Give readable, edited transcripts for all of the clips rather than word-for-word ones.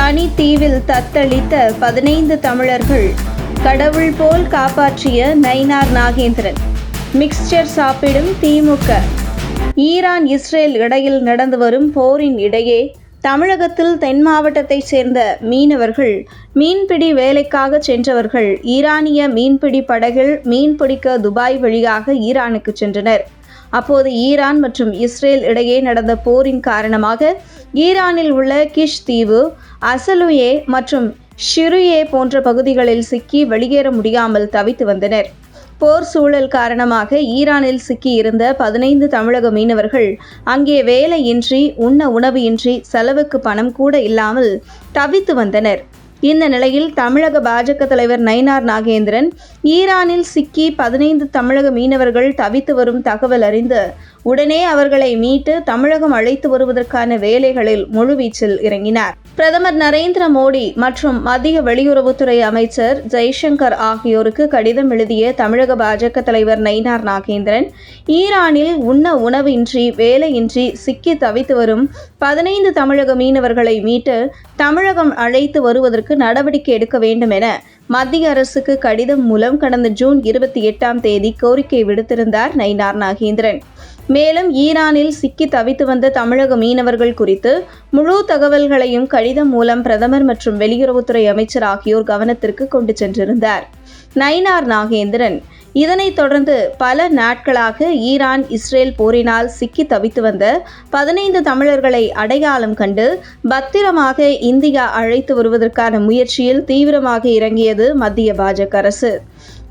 தனி தீவில் தத்தளித்த 15 தமிழர்கள் கடவுள் போல் காப்பாற்றிய நயினார் நாகேந்திரன். மிக்சர் சாப்பிடும் திமுக. ஈரான் இஸ்ரேல் இடையில் நடந்து வரும் போரின் இடையே தமிழகத்தில் தென் மாவட்டத்தைச் சேர்ந்த மீனவர்கள் மீன்பிடி வேலைக்காக சென்றவர்கள் ஈரானிய மீன்பிடி படகில் மீன்பிடிக்க துபாய் வழியாக ஈரானுக்கு சென்றனர். அப்போது ஈரான் மற்றும் இஸ்ரேல் இடையே நடந்த போரின் காரணமாக ஈரானில் உள்ள கிஷ் தீவு, அசலுயே மற்றும் ஷிருயே போன்ற பகுதிகளில் சிக்கி வெளியேற முடியாமல் தவித்து வந்தனர். போர் சூழல் காரணமாக ஈரானில் சிக்கியிருந்த 15 தமிழக மீனவர்கள் அங்கே வேலையின்றி, உண்ண உணவு இன்றி, செலவுக்கு பணம் கூட இல்லாமல் தவித்து வந்தனர். இந்த நிலையில் தமிழக பாஜக தலைவர் நயினார் நாகேந்திரன் ஈரானில் சிக்கி 15 தமிழக மீனவர்கள் தவித்து வரும் தகவல் அறிந்து உடனே அவர்களை மீட்டு தமிழகம் அழைத்து வருவதற்கான வேலைகளில் முழுவீச்சில் இறங்கினார். பிரதமர் நரேந்திர மோடி மற்றும் மத்திய வெளியுறவுத்துறை அமைச்சர் ஜெய்சங்கர் ஆகியோருக்கு கடிதம் எழுதிய தமிழக பாஜக தலைவர் நயினார் நாகேந்திரன் ஈரானில் உண்ண உணவின்றி, வேலையின்றி சிக்கி தவித்து வரும் 15 தமிழக மீனவர்களை மீட்டு தமிழகம் அழைத்து வருவதற்கு நடவடிக்கை எடுக்க வேண்டும் என மத்திய அரசுக்கு கடிதம் மூலம் கடந்த ஜூன் 28ஆம் தேதி கோரிக்கை விடுத்திருந்தார் நயினார் நாகேந்திரன். மேலும் ஈரானில் சிக்கி தவித்து வந்த தமிழக மீனவர்கள் குறித்து முழு தகவல்களையும் கடிதம் மூலம் பிரதமர் மற்றும் வெளியுறவுத்துறை அமைச்சர் ஆகியோர் கவனத்திற்கு கொண்டு சென்றிருந்தார் நயினார் நாகேந்திரன். இதனைத் தொடர்ந்து பல நாட்களாக ஈரான் இஸ்ரேல் போரினால் சிக்கி தவித்து வந்த 15 தமிழர்களை அடையாளம் கண்டு பத்திரமாக இந்தியா அழைத்து வருவதற்கான முயற்சியில் தீவிரமாக இறங்கியது மத்திய பாஜக அரசு.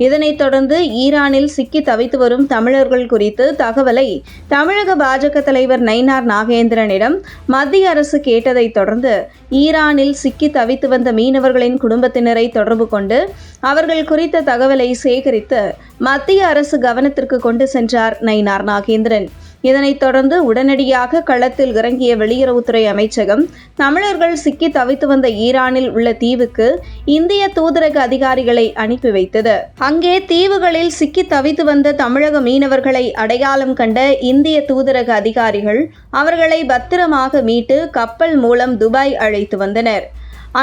இதனைத் தொடர்ந்து ஈரானில் சிக்கி தவித்து வரும் தமிழர்கள் குறித்து தகவலை தமிழக பாஜக தலைவர் நயினார் நாகேந்திரனிடம் மத்திய அரசு கேட்டதைத் தொடர்ந்து ஈரானில் சிக்கி தவித்து வந்த மீனவர்களின் குடும்பத்தினரை தொடர்பு கொண்டு அவர்கள் குறித்த தகவலை சேகரித்து மத்திய அரசு கவனத்திற்கு கொண்டு சென்றார் நயினார் நாகேந்திரன். இதனைத் தொடர்ந்து உடனடியாக களத்தில் இறங்கிய வெளியுறவுத்துறை அமைச்சகம் தமிழர்கள் சிக்கி தவித்து வந்த ஈரானில் உள்ள தீவுக்கு இந்திய தூதரக அதிகாரிகளை அனுப்பி வைத்தது. அங்கே தீவுகளில் சிக்கி தவித்து வந்த தமிழக மீனவர்களை அடையாளம் கண்ட இந்திய தூதரக அதிகாரிகள் அவர்களை பத்திரமாக மீட்டு கப்பல் மூலம் துபாய் அழைத்து வந்தனர்.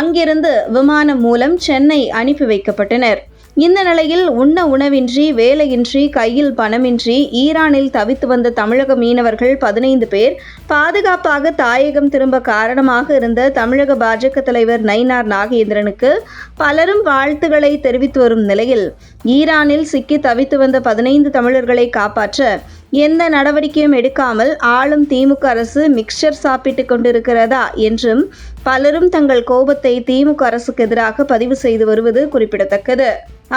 அங்கிருந்து விமானம் மூலம் சென்னை அனுப்பி வைக்கப்பட்டனர். இந்த நிலையில் உண்ண உணவின்றி, வேலையின்றி, கையில் பணமின்றி ஈரானில் தவித்து வந்த தமிழக மீனவர்கள் 15 பேர் பாதுகாப்பாக தாயகம் திரும்ப காரணமாக இருந்த தமிழக பாஜக தலைவர் நயினார் நாகேந்திரனுக்கு பலரும் வாழ்த்துக்களை தெரிவித்து வரும் நிலையில் ஈரானில் சிக்கி தவித்து வந்த 15 தமிழர்களை காப்பாற்ற எந்த நடவடிக்கையும் எடுக்காமல் ஆளும் திமுக அரசு மிக்சர் சாப்பிட்டு கொண்டிருக்கிறதா என்றும் பலரும் தங்கள் கோபத்தை திமுக அரசுக்கு எதிராக பதிவு செய்து வருவது குறிப்பிடத்தக்கது.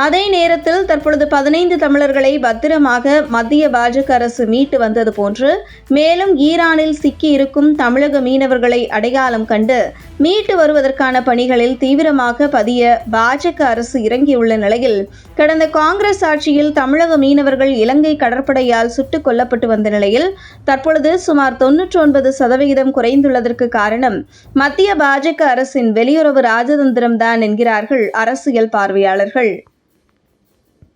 அதே நேரத்தில் தற்பொழுது 15 தமிழர்களை பத்திரமாக மத்திய பாஜக அரசு மீட்டு வந்தது போன்று மேலும் ஈரானில் சிக்கி இருக்கும் தமிழக மீனவர்களை அடையாளம் கண்டு மீட்டு வருவதற்கான பணிகளில் தீவிரமாக பதிய பாஜக அரசு இறங்கியுள்ள நிலையில் கடந்த காங்கிரஸ் ஆட்சியில் தமிழக மீனவர்கள் இலங்கை கடற்படையால் சுட்டுக் கொல்லப்பட்டு வந்த நிலையில் தற்பொழுது சுமார் 99% குறைந்துள்ளதற்கு காரணம் மத்திய பாஜக அரசின் வெளியுறவு ராஜதந்திரம்தான் என்கிறார்கள் அரசியல் பார்வையாளர்கள்.